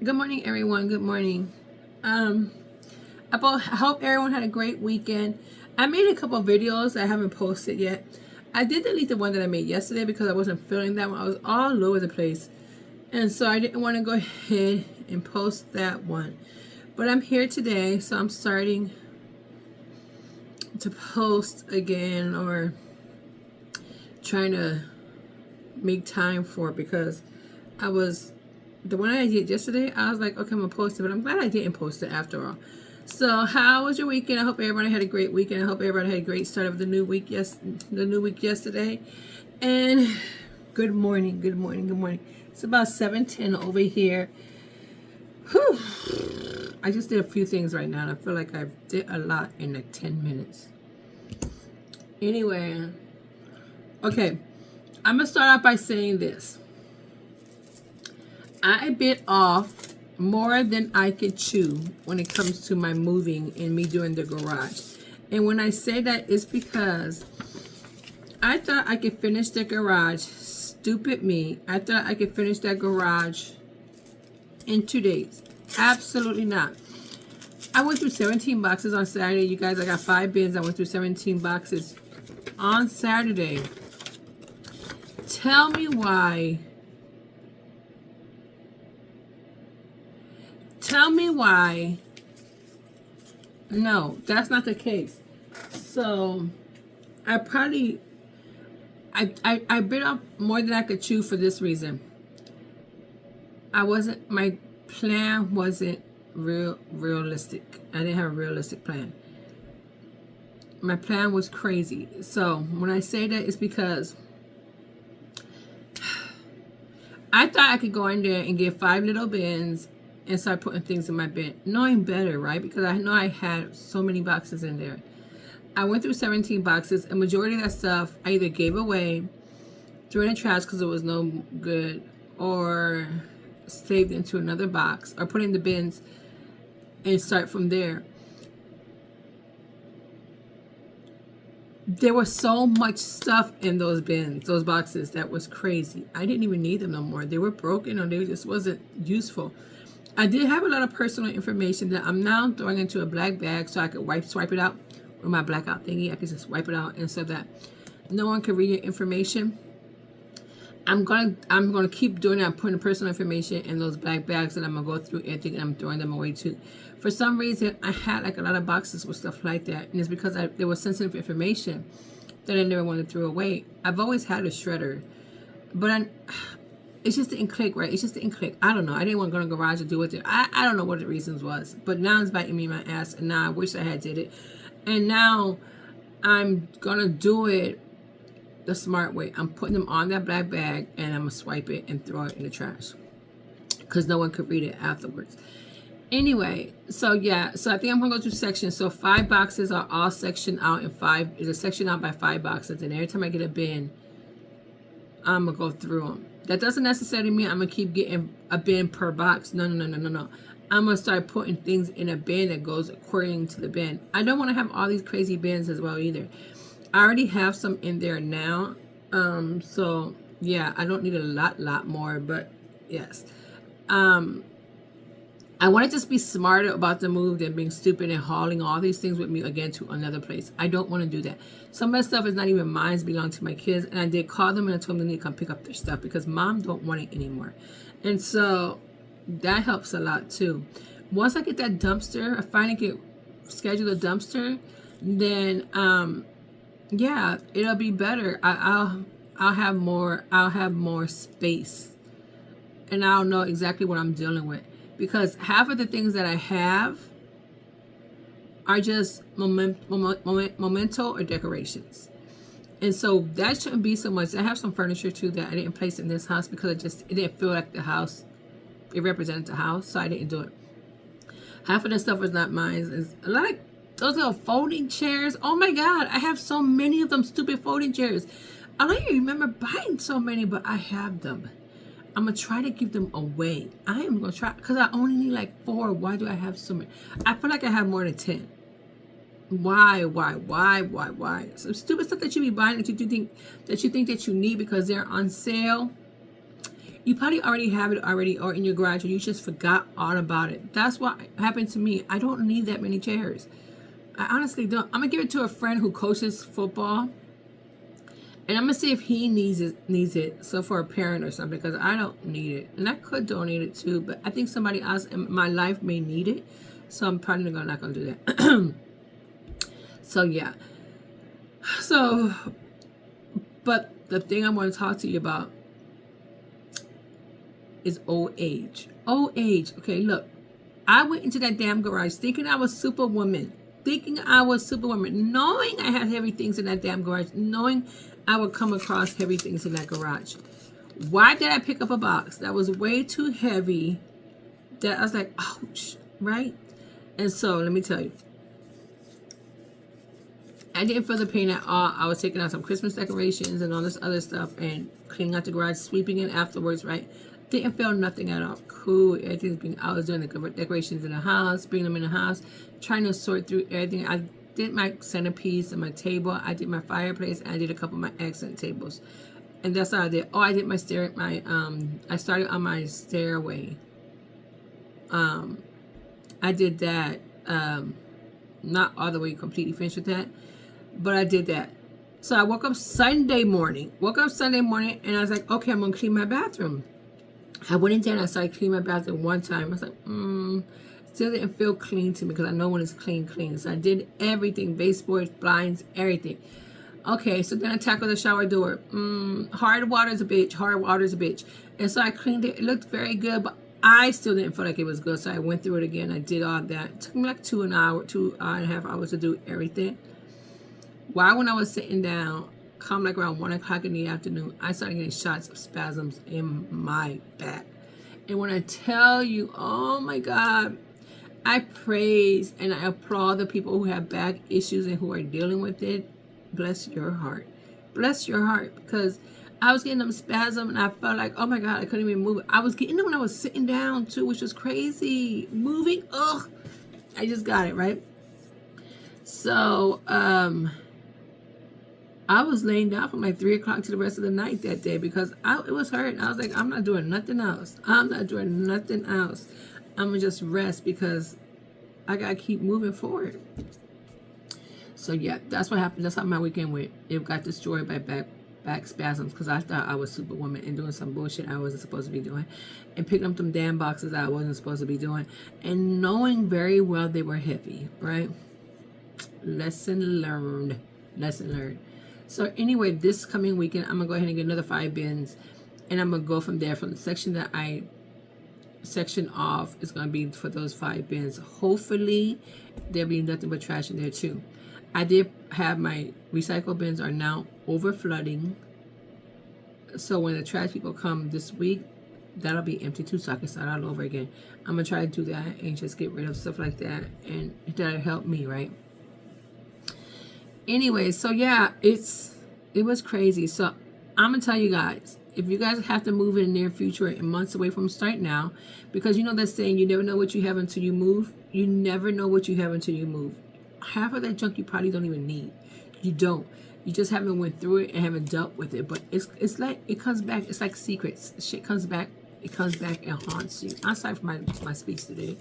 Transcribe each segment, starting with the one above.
Good morning, everyone. Good morning. Um, I hope everyone had a great weekend. I made a couple of videos that I haven't posted yet. I did delete the one that I made yesterday because I wasn't feeling that one. I was all over the place. And so I didn't want to go ahead and post that one. But I'm here today, so I'm starting to post again or trying to make time for it because I was the one I did yesterday. I was like, okay, I'm gonna post it, but I'm glad I didn't post it after all. So, how was your weekend? I hope everybody had a great weekend. I hope everybody had a great start of the new week. The new week yesterday. And good morning, good morning, good morning. It's about 7:10 over here. Whew. I just did a few things right now, and I feel like I did a lot in like 10 minutes. Anyway, okay, I'm gonna start off by saying this. I bit off more than I could chew when it comes to my moving and me doing the garage. And when I say that, it's because I thought I could finish the garage. Stupid me. I thought I could finish that garage in 2 days. Absolutely not. I went through 17 boxes on Saturday. You guys, I got 5 bins. I went through 17 boxes on Saturday. Tell me why. Tell me why. No, that's not the case. So I probably I bit off more than I could chew for this reason. My plan wasn't realistic. I didn't have a realistic plan. My plan was crazy. So when I say that, it's because I thought I could go in there and get 5 little bins and start putting things in my bin, knowing better, right? Because I know I had so many boxes in there. I went through 17 boxes, and majority of that stuff I either gave away, threw in the trash because it was no good, or saved into another box, or put in the bins and start from there. There was so much stuff in those bins, those boxes, that was crazy. I didn't even need them no more. They were broken, or they just wasn't useful. I did have a lot of personal information that I'm now throwing into a black bag so I could swipe it out with my blackout thingy. I could just wipe it out, and so that no one can read your information. I'm gonna keep doing that. I'm putting personal information in those black bags, and I'm gonna go through everything, and I'm throwing them away too. For some reason, I had like a lot of boxes with stuff like that, and it's because there was sensitive information that I never wanted to throw away. I've always had a shredder, but it just didn't click, right? It just didn't click. I don't know. I didn't want to go in the garage to do it. I don't know what the reasons was, but now it's biting me in my ass, and now I wish I had did it. And now I'm gonna do it the smart way. I'm putting them on that black bag, and I'm gonna swipe it and throw it in the trash because no one could read it afterwards. Anyway, so yeah, so I think I'm gonna go through sections. So 5 boxes are all sectioned out, and 5 is a section out by 5 boxes. And every time I get a bin, I'm gonna go through them. That doesn't necessarily mean I'm gonna keep getting a bin per box. No. I'm gonna start putting things in a bin that goes according to the bin. I don't want to have all these crazy bins as well either. I already have some in there now. So yeah, I don't need a lot more, but yes. I want to just be smarter about the move than being stupid and hauling all these things with me again to another place. I don't want to do that. Some of the stuff is not even mine, it's belong to my kids. And I did call them and I told them they need to come pick up their stuff because mom don't want it anymore. And so that helps a lot too. Once I get that dumpster, I finally get schedule a dumpster, then yeah, it'll be better. I'll have more space, and I'll know exactly what I'm dealing with. Because half of the things that I have are just memento or decorations. And so that shouldn't be so much. I have some furniture too that I didn't place in this house because it didn't feel like the house. It represented the house, so I didn't do it. Half of the stuff was not mine. It's a lot of those little folding chairs. Oh my God, I have so many of them stupid folding chairs. I don't even remember buying so many, but I have them. I'm going to try to give them away. I am going to try because I only need like 4. Why do I have so many? I feel like I have more than 10. Why? Some stupid stuff that you be buying that you think that you need because they're on sale. You probably already have it already or in your garage, or you just forgot all about it. That's what happened to me. I don't need that many chairs. I honestly don't. I'm gonna give it to a friend who coaches football, and I'm gonna see if he needs it. So for a parent or something, because I don't need it, and I could donate it too. But I think somebody else in my life may need it, so I'm probably not gonna do that. So yeah. So, but the thing I want to talk to you about is old age. Old age. Okay, look. I went into that damn garage thinking I was Superwoman. Knowing I had heavy things in that damn garage. Knowing I would come across heavy things in that garage. Why did I pick up a box that was way too heavy? That I was like, ouch, right? And so, let me tell you. I didn't feel the pain at all. I was taking out some Christmas decorations and all this other stuff and cleaning out the garage, sweeping it afterwards, right? Didn't feel nothing at all. Cool. Everything's being, I was doing the decorations in the house, bringing them in the house, trying to sort through everything. I did my centerpiece and my table. I did my fireplace. And I did a couple of my accent tables. And that's all I did. Oh, I did I started on my stairway. I did that. Not all the way completely finished with that, but I did that. So I woke up Sunday morning, and I was like, okay, I'm going to clean my bathroom. I went in there and I started cleaning my bathroom one time. I was like, still didn't feel clean to me because I know when it's clean. So I did everything, baseboards, blinds, everything. Okay, so then I tackled the shower door. Hard water's a bitch. And so I cleaned it. It looked very good, but I still didn't feel like it was good. So I went through it again. I did all that. It took me like 2 and a half hours to do everything. While when I was sitting down, come like around 1 o'clock in the afternoon, I started getting shots of spasms in my back. And when I tell you, oh my God, I praise and I applaud the people who have back issues and who are dealing with it. Bless your heart. Bless your heart. Because I was getting them spasms and I felt like, oh my God, I couldn't even move. I was getting them when I was sitting down too, which was crazy. Moving, I just got it, right? So, I was laying down from like 3 o'clock to the rest of the night that day because it was hurting. I was like, I'm not doing nothing else. I'm going to just rest because I got to keep moving forward. So yeah, that's what happened. That's how my weekend went. It got destroyed by back spasms because I thought I was Superwoman and doing some bullshit I wasn't supposed to be doing. And picking up them damn boxes I wasn't supposed to be doing. And knowing very well they were heavy, right? Lesson learned. So anyway, this coming weekend, I'm going to go ahead and get another 5 bins. And I'm going to go from there. From the section that I section off is going to be for those 5 bins. Hopefully, there'll be nothing but trash in there too. I did have my recycle bins are now over flooding. So when the trash people come this week, that'll be empty too, so I can start all over again. I'm going to try to do that and just get rid of stuff like that. And that'll help me, right? Anyway, so yeah, it was crazy. So I'm gonna tell you guys, if you guys have to move in the near future and months away from start now, because you know that saying, you never know what you have until you move. You never know what you have until you move. Half of that junk you probably don't even need. You don't. You just haven't went through it and haven't dealt with it. But it's like it comes back. It's like secrets. Shit comes back. It comes back and haunts you. I'm sorry for my speech today.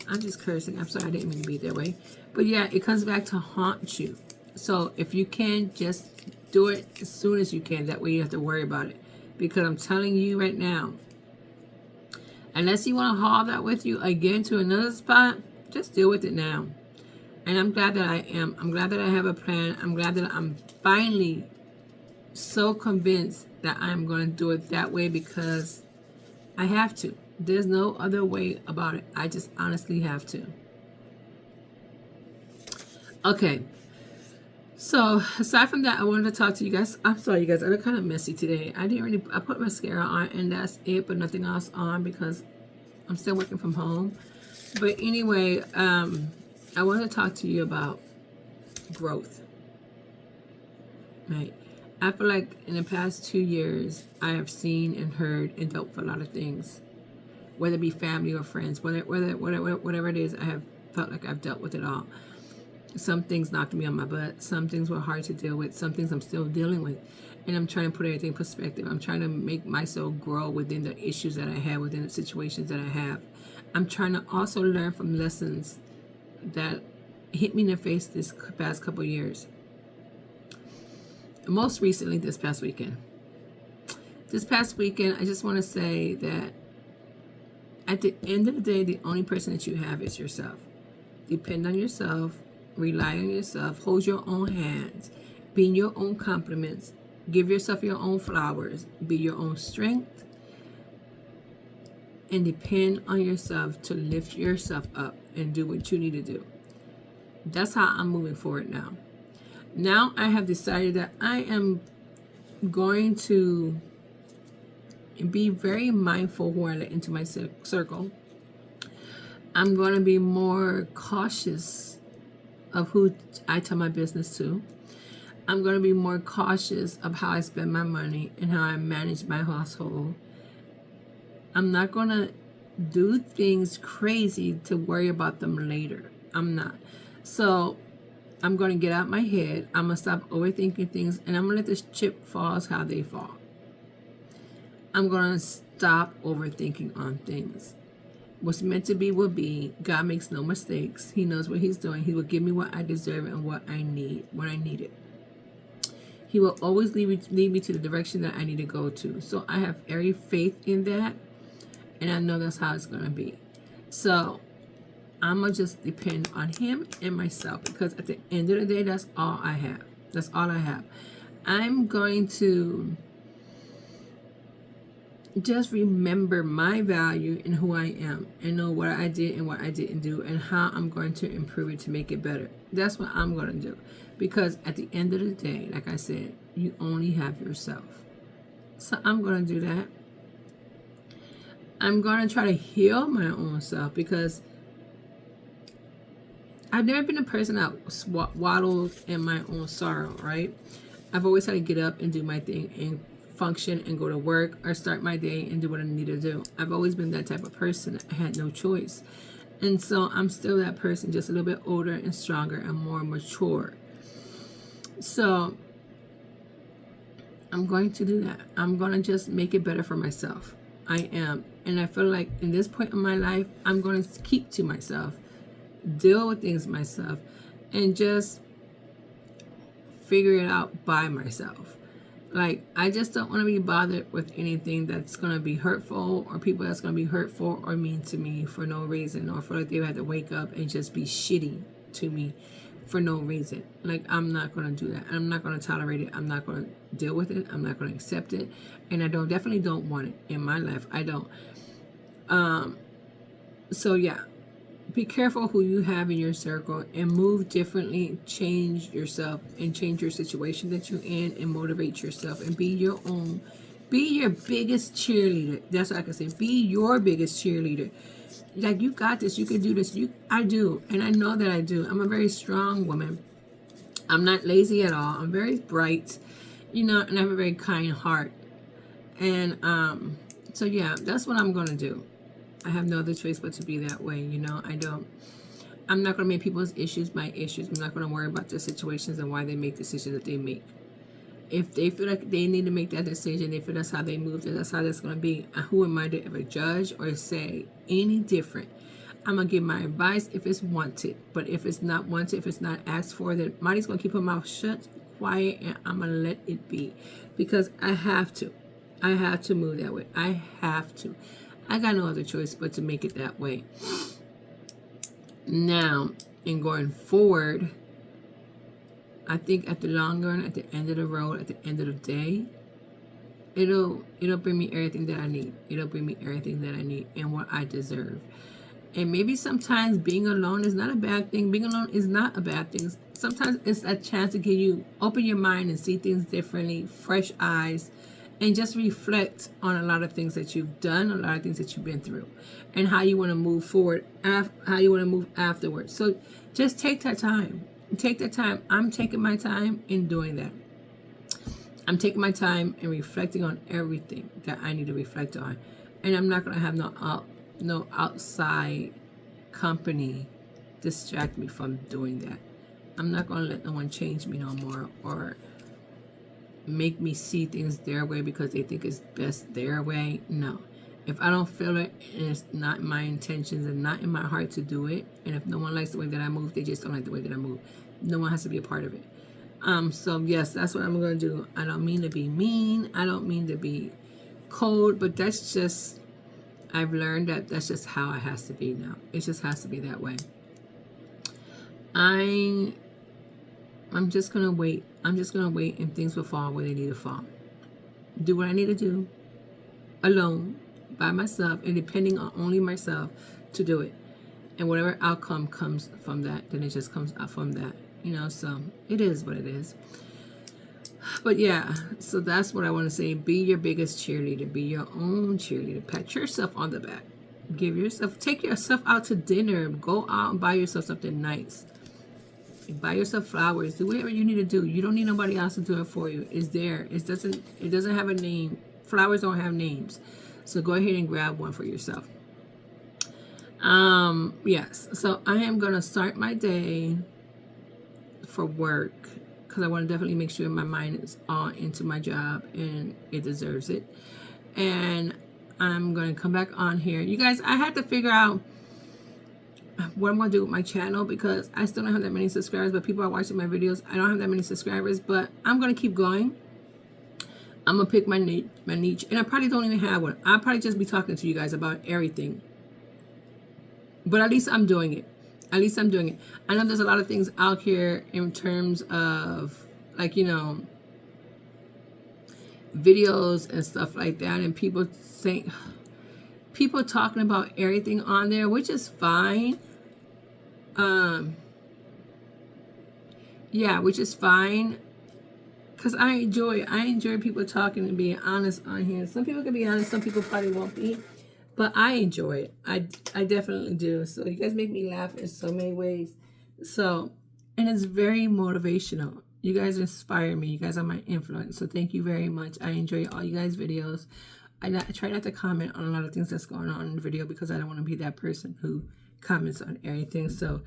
I'm just cursing. I'm sorry, I didn't mean to be that way. But yeah, it comes back to haunt you. So if you can, just do it as soon as you can. That way you have to worry about it. Because I'm telling you right now, unless you want to haul that with you again to another spot, just deal with it now. And I'm glad that I am. I'm glad that I have a plan. I'm glad that I'm finally so convinced that I'm going to do it that way because I have to. There's no other way about it. I just honestly have to. Okay. So, aside from that, I wanted to talk to you guys. I'm sorry, you guys. I look kind of messy today. I put mascara on and that's it, but nothing else on because I'm still working from home. But anyway, I want to talk to you about growth. Right? I feel like in the past 2 years, I have seen and heard and dealt with a lot of things. Whether it be family or friends, whatever it is, I have felt like I've dealt with it all. Some things knocked me on my butt. Some things were hard to deal with. Some things I'm still dealing with. And I'm trying to put everything in perspective. I'm trying to make myself grow within the issues that I have, within the situations that I have. I'm trying to also learn from lessons that hit me in the face this past couple of years. Most recently, this past weekend. This past weekend, I just want to say that at the end of the day, the only person that you have is yourself. Depend on yourself. Rely on yourself. Hold your own hands. Be your own compliments. Give yourself your own flowers. Be your own strength. And depend on yourself to lift yourself up and do what you need to do. That's how I'm moving forward now. Now I have decided that I am going to be very mindful who I let into my circle. I'm going to be more cautious of who I tell my business to. I'm going to be more cautious of how I spend my money and how I manage my household. I'm not going to do things crazy to worry about them later. I'm not. So I'm going to get out my head. I'm going to stop overthinking things, and I'm going to let this chip fall how they fall. I'm going to stop overthinking on things. What's meant to be will be. God makes no mistakes. He knows what he's doing. He will give me what I deserve and what I need when I need it. He will always lead me to the direction that I need to go to. So I have every faith in that, and I know that's how it's going to be. So I'm going to just depend on him and myself, because at the end of the day, that's all I have. That's all I have. I'm going to just remember my value and who I am, and know what I did and what I didn't do, and how I'm going to improve it to make it better. That's what I'm going to do, because at the end of the day, like I said, you only have yourself. So I'm going to do that. I'm going to try to heal my own self, because I've never been a person that waddles in my own sorrow, right? I've always had to get up and do my thing and function and go to work or start my day and do what I need to do. I've always been that type of person. I had no choice. And so I'm still that person, just a little bit older and stronger and more mature. So I'm going to do that. I'm going to just make it better for myself. I am. And I feel like in this point in my life, I'm going to keep to myself, deal with things myself, and just figure it out by myself. Like, I just don't want to be bothered with anything that's going to be hurtful, or people that's going to be hurtful or mean to me for no reason, or feel like they have to wake up and just be shitty to me for no reason. Like, I'm not going to do that. I'm not going to tolerate it. I'm not going to deal with it. I'm not going to accept it. And I definitely don't want it in my life. I don't. So yeah, be careful who you have in your circle, and move differently. Change yourself and change your situation that you're in, and motivate yourself, and be your biggest cheerleader. That's what I can say. Be your biggest cheerleader. Like, you got this. You can do this. I do. And I know that I do. I'm a very strong woman. I'm not lazy at all. I'm very bright, and I have a very kind heart. And so yeah, that's what I'm going to do. I have no other choice but to be that way. I'm not going to make people's issues my issues. I'm not going to worry about their situations and why they make decisions that they make. If they feel like they need to make that decision, they feel that's how they move, that's how that's going to be. Who am I to ever judge or say any different? I'm going to give my advice if it's wanted. But if it's not wanted, if it's not asked for, then Marty's going to keep her mouth shut, quiet, and I'm going to let it be. Because I have to. I have to move that way. I have to. I got no other choice but to make it that way. Now, in going forward, I think at the long run, at the end of the road, at the end of the day, it'll bring me everything that I need. It'll bring me everything that I need and what I deserve. And maybe sometimes being alone is not a bad thing. Being alone is not a bad thing. Sometimes it's a chance to get you open your mind and see things differently, fresh eyes, and just reflect on a lot of things that you've done, a lot of things that you've been through, and how you want to move forward, how you want to move afterwards. So just take that time. Take that time. I'm taking my time in doing that. I'm taking my time and reflecting on everything that I need to reflect on. And I'm not going to have no outside company distract me from doing that. I'm not going to let no one change me no more or make me see things their way because they think it's best their way. No. If I don't feel it and it's not my intentions and not in my heart to do it, and if no one likes the way that I move, they just don't like the way that I move. No one has to be a part of it. So yes, that's what I'm going to do. I don't mean to be mean. I don't mean to be cold, but that's just, I've learned that that's just how it has to be now. It just has to be that way. I'm just going to wait. I'm just going to wait and things will fall where they need to fall. Do what I need to do alone, by myself, and depending on only myself to do it. And whatever outcome comes from that, then it just comes out from that. You know, so it is what it is. But yeah, so that's what I want to say. Be your biggest cheerleader. Be your own cheerleader. Pat yourself on the back. Take yourself out to dinner. Go out and buy yourself something nice. Buy yourself flowers. Do whatever you need to do. You don't need nobody else to do it for you. It's there. It doesn't have a name. Flowers don't have names. So go ahead and grab one for yourself. Yes. So I am going to start my day for work because I want to definitely make sure my mind is on into my job and it deserves it. And I'm going to come back on here. You guys, I had to figure out what I'm going to do with my channel because I still don't have that many subscribers, but people are watching my videos. I don't have that many subscribers, but I'm going to keep going. I'm going to pick my niche, and I probably don't even have one. I'll probably just be talking to you guys about everything. But at least I'm doing it. At least I'm doing it. I know there's a lot of things out here in terms of, like, you know, videos and stuff like that, and people talking about everything on there, which is fine. Yeah, which is fine. Because I enjoy people talking and being honest on here. Some people can be honest, some people probably won't be. But I enjoy it. I definitely do. So you guys make me laugh in so many ways. So, and it's very motivational. You guys inspire me. You guys are my influence. So thank you very much. I enjoy all you guys' videos. I try not to comment on a lot of things that's going on in the video because I don't want to be that person who comments on everything. So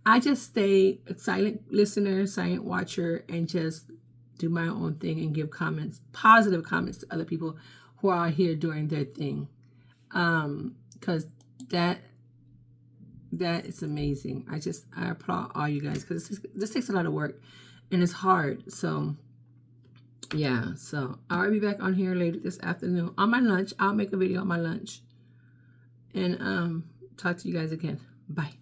I just stay a silent listener, silent watcher, and just do my own thing and give comments, positive comments to other people who are here doing their thing. Because that is amazing. I applaud all you guys because this takes a lot of work and it's hard. So yeah, so I'll be back on here later this afternoon on my lunch. I'll make a video on my lunch and talk to you guys again. Bye.